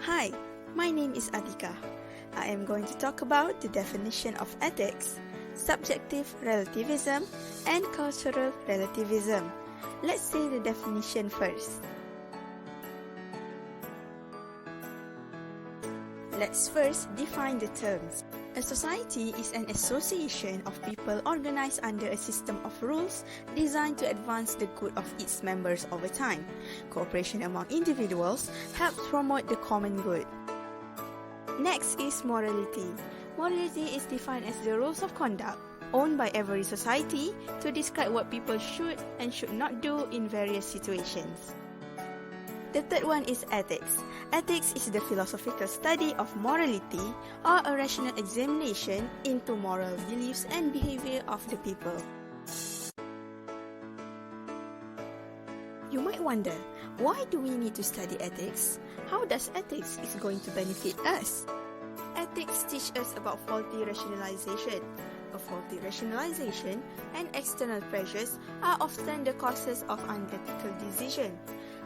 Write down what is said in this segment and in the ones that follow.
Hi, my name is Adika. I am going to talk about the definition of ethics, subjective relativism, and cultural relativism. Let's see the definition first. Let's first define the terms. A society is an association of people organized under a system of rules designed to advance the good of its members over time. Cooperation among individuals helps promote the common good. Next is morality. Morality is defined as the rules of conduct owned by every society to describe what people should and should not do in various situations. The third one is ethics. Ethics is the philosophical study of morality or a rational examination into moral beliefs and behavior of the people. You might wonder, why do we need to study ethics? How does ethics is going to benefit us? Ethics teach us about faulty rationalization. A faulty rationalization and external pressures are often the causes of unethical decision.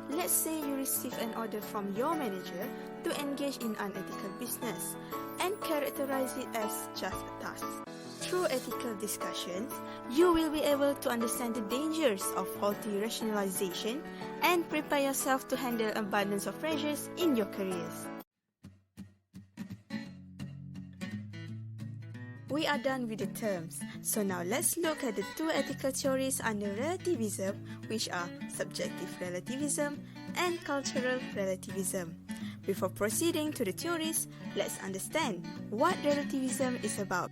Let's say you receive an order from your manager to engage in unethical business and characterize it as just a task. Through ethical discussions, you will be able to understand the dangers of faulty rationalization and prepare yourself to handle abundance of pressures in your careers. We are done with the terms, so now let's look at the two ethical theories under relativism, which are subjective relativism and cultural relativism. Before proceeding to the theories, let's understand what relativism is about.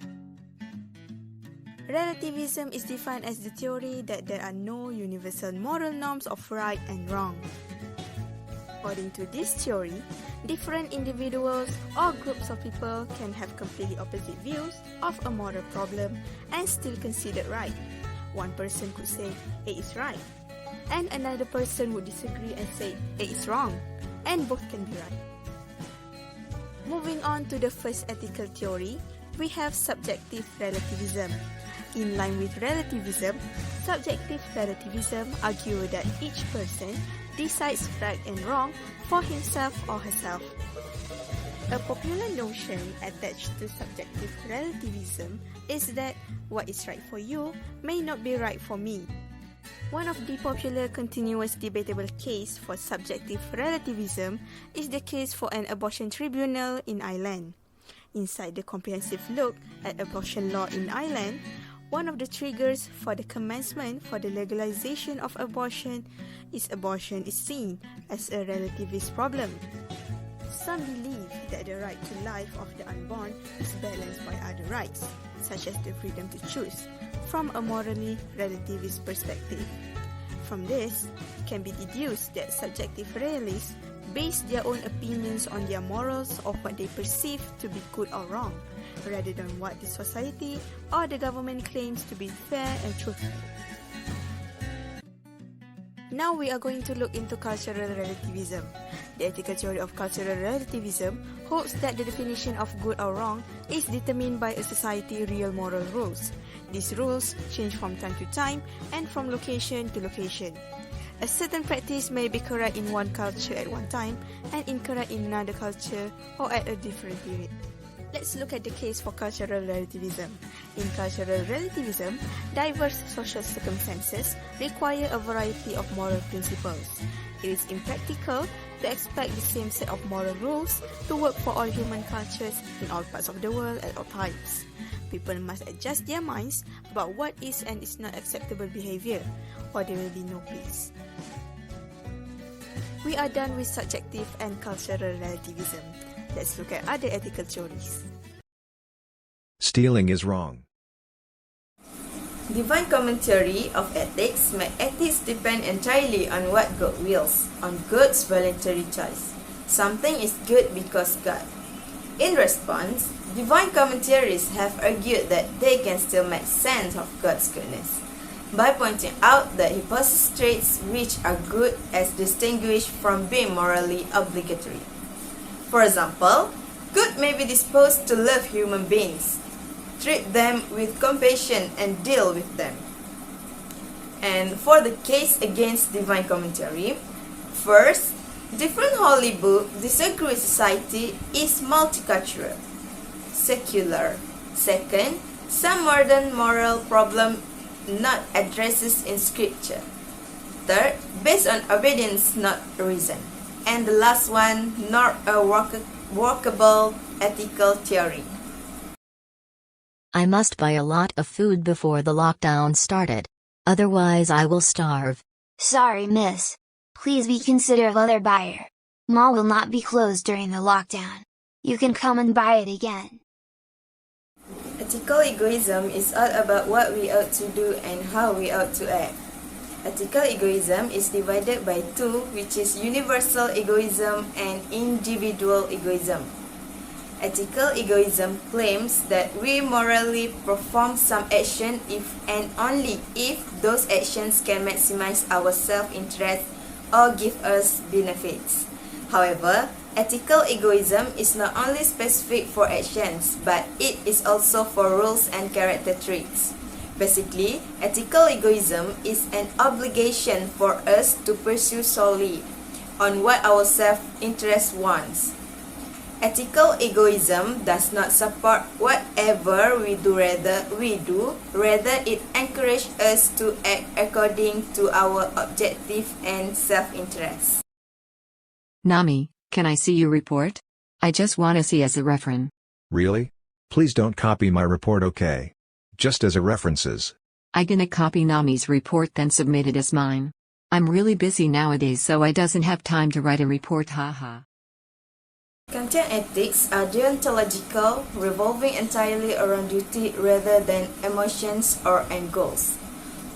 Relativism is defined as the theory that there are no universal moral norms of right and wrong. According to this theory, different individuals or groups of people can have completely opposite views of a moral problem and still considered right. One person could say A is right, and another person would disagree and say A is wrong, and both can be right. Moving on to the first ethical theory, we have subjective relativism. In line with relativism, subjective relativism argues that each person decides right and wrong for himself or herself. A popular notion attached to subjective relativism is that what is right for you may not be right for me. One of the popular continuous debatable case for subjective relativism is the case for an abortion tribunal in Ireland. Inside the comprehensive look at abortion law in Ireland, one of the triggers for the commencement for the legalization of abortion is seen as a relativist problem. Some believe that the right to life of the unborn is balanced by other rights, such as the freedom to choose, from a morally relativist perspective. From this, it can be deduced that subjective realists base their own opinions on their morals of what they perceive to be good or wrong, rather than what the society or the government claims to be fair and truthful. Now we are going to look into cultural relativism. The ethical theory of cultural relativism holds that the definition of good or wrong is determined by a society's real moral rules. These rules change from time to time and from location to location. A certain practice may be correct in one culture at one time and incorrect in another culture or at a different period. Let's look at the case for cultural relativism. In cultural relativism, diverse social circumstances require a variety of moral principles. It is impractical to expect the same set of moral rules to work for all human cultures in all parts of the world at all times. People must adjust their minds about what is and is not acceptable behavior, or there will be no peace. We are done with subjective and cultural relativism. Let's look at other ethical theories. Stealing is wrong. Divine commentary of ethics make ethics depend entirely on what God wills, on God's voluntary choice. Something is good because God. In response, divine commentaries have argued that they can still make sense of God's goodness by pointing out that He possesses traits which are good as distinguished from being morally obligatory. For example, God may be disposed to love human beings, treat them with compassion, and deal with them. And for the case against divine commentary, first, Different holy book disagree society is multicultural, secular. Second, some modern moral problem not addresses in scripture. Third, based on obedience, not reason. And the last one, not a workable ethical theory. I must buy a lot of food before the lockdown started. Otherwise I will starve. Sorry, miss. Please be considerate of other buyer. Mall will not be closed during the lockdown. You can come and buy it again. Ethical egoism is all about what we ought to do and how we ought to act. Ethical egoism is divided by two, which is universal egoism and individual egoism. Ethical egoism claims that we morally perform some action if and only if those actions can maximize our self-interest or give us benefits. However, ethical egoism is not only specific for actions, but it is also for rules and character traits. Basically, ethical egoism is an obligation for us to pursue solely on what our self-interest wants. Ethical egoism does not support whatever we do, rather it encourages us to act according to our objective and self-interest. Nami, can I see your report? I just want to see as a reference. Really? Please don't copy my report, okay? Just as a references. I gonna copy Nami's report then submit it as mine. I'm really busy nowadays so I doesn't have time to write a report, haha. Kantian ethics are deontological, revolving entirely around duty rather than emotions or end goals.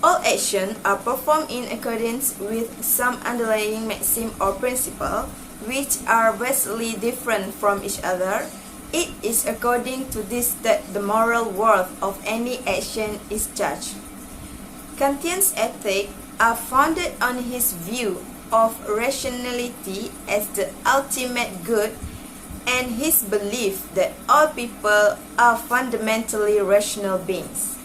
All actions are performed in accordance with some underlying maxim or principle, which are vastly different from each other. It is according to this that the moral worth of any action is judged. Kantian's ethics are founded on his view of rationality as the ultimate good and his belief that all people are fundamentally rational beings.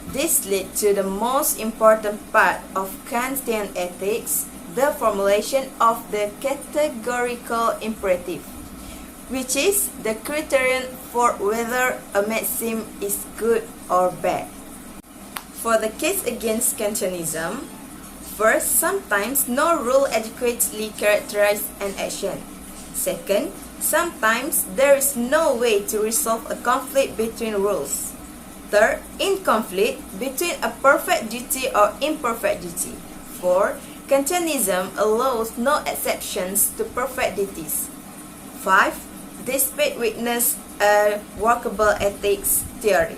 This led to the most important part of Kantian ethics, the formulation of the categorical imperative, which is the criterion for whether a maxim is good or bad. For the case against Kantianism, first, sometimes no rule adequately characterizes an action. Second, sometimes there is no way to resolve a conflict between rules. Third, in conflict between a perfect duty or imperfect duty. Fourth, Kantianism allows no exceptions to perfect duties. 5. Despite witness a workable ethics theory.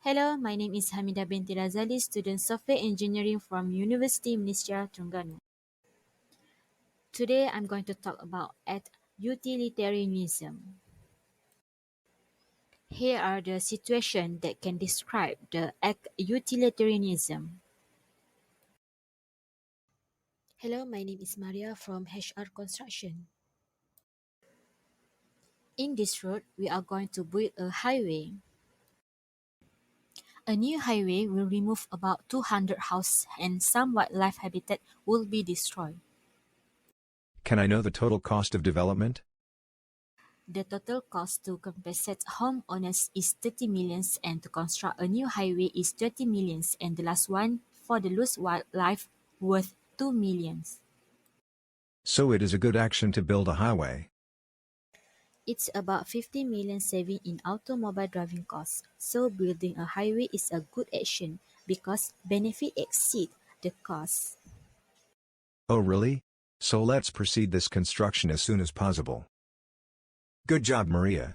Hello, my name is Hamida binti Razali, student software engineering from University Malaysia Terengganu. Today I'm going to talk about utilitarianism. Here are the situations that can describe the utilitarianism. Hello, my name is Maria from HR Construction. In this road, we are going to build a highway. A new highway will remove about 200 houses and some wildlife habitat will be destroyed. Can I know the total cost of development? The total cost to compensate homeowners is 30 millions and to construct a new highway is 30 millions and the last one for the lost wildlife worth 2 millions. So it is a good action to build a highway. It's about 50 million saving in automobile driving costs. So building a highway is a good action because benefit exceed the cost. Oh really? So let's proceed this construction as soon as possible. Good job, Maria.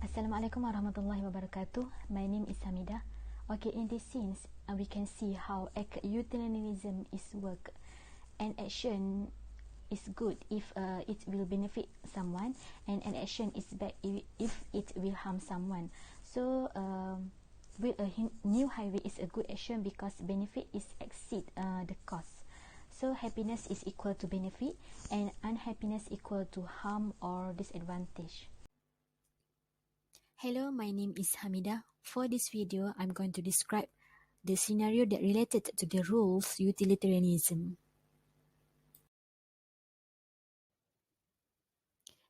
Assalamualaikum warahmatullahi wabarakatuh. My name is Hamida. Okay, in this scene, we can see how utilitarianism is work. An action is good if it will benefit someone, and an action is bad if it will harm someone. So, build a new highway is a good action because benefit is exceed the cost. So happiness is equal to benefit and unhappiness equal to harm or disadvantage. Hello, my name is Hamida. For this video, I'm going to describe the scenario that related to the rules utilitarianism.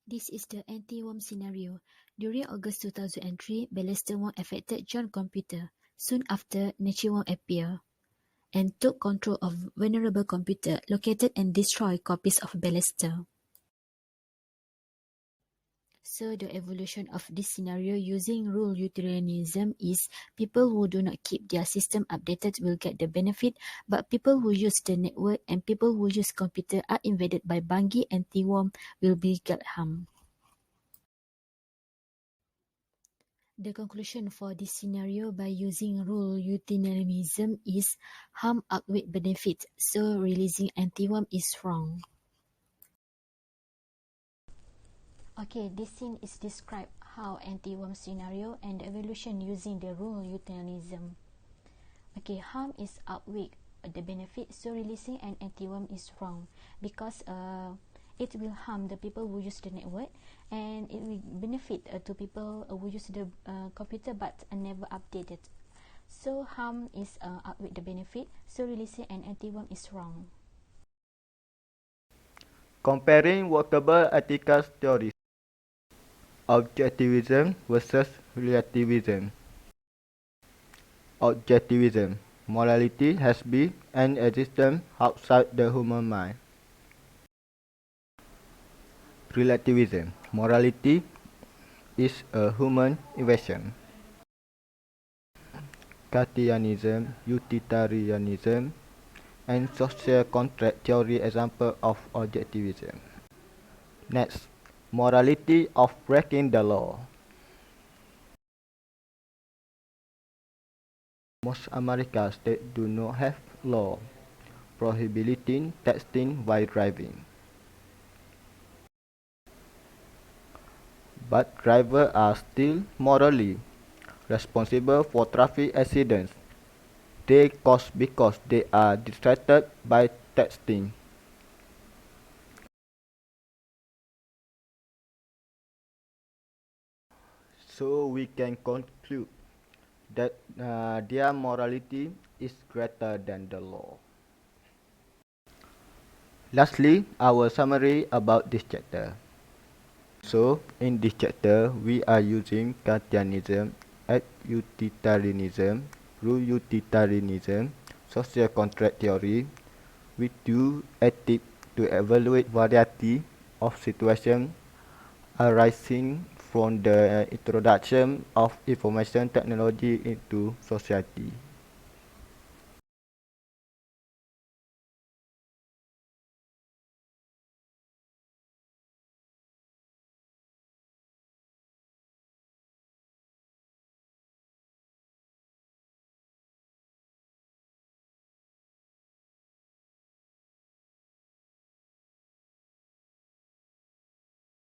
This is the anti-worm scenario. During August 2003, Ballister worm affected John computer. Soon after, Nature worm appeared and took control of vulnerable computer, located and destroyed copies of Ballister. So the evolution of this scenario using rule utilitarianism is people who do not keep their system updated will get the benefit, but people who use the network and people who use computer are invaded by buggy and anti-worm will be get harm. The conclusion for this scenario by using rule utilitarianism is harm outweigh benefit, so releasing anti-worm is wrong. Okay, this scene is describe how anti-worm scenario and evolution using the rule utilitarianism. Okay, harm is outweigh the benefit, so releasing an anti-worm is wrong because it will harm the people who use the network and it will benefit to people who use the computer but never updated. So harm is outweigh the benefit, so releasing an anti-worm is wrong. Comparing workable ethical theories. Objectivism versus relativism. Objectivism. Morality has been an existence outside the human mind. Relativism. Morality is a human invention. Kantianism, utilitarianism, and social contract theory example of objectivism. Next, morality of breaking the law. Most American states do not have law prohibiting texting while driving. But drivers are still morally responsible for traffic accidents they cause because they are distracted by texting. So we can conclude that their morality is greater than the law. Lastly, our summary about this chapter. So, in this chapter, we are using Kantianism, utilitarianism, rule utilitarianism, social contract theory, with two ethics to evaluate variety of situations arising from the introduction of information technology into society.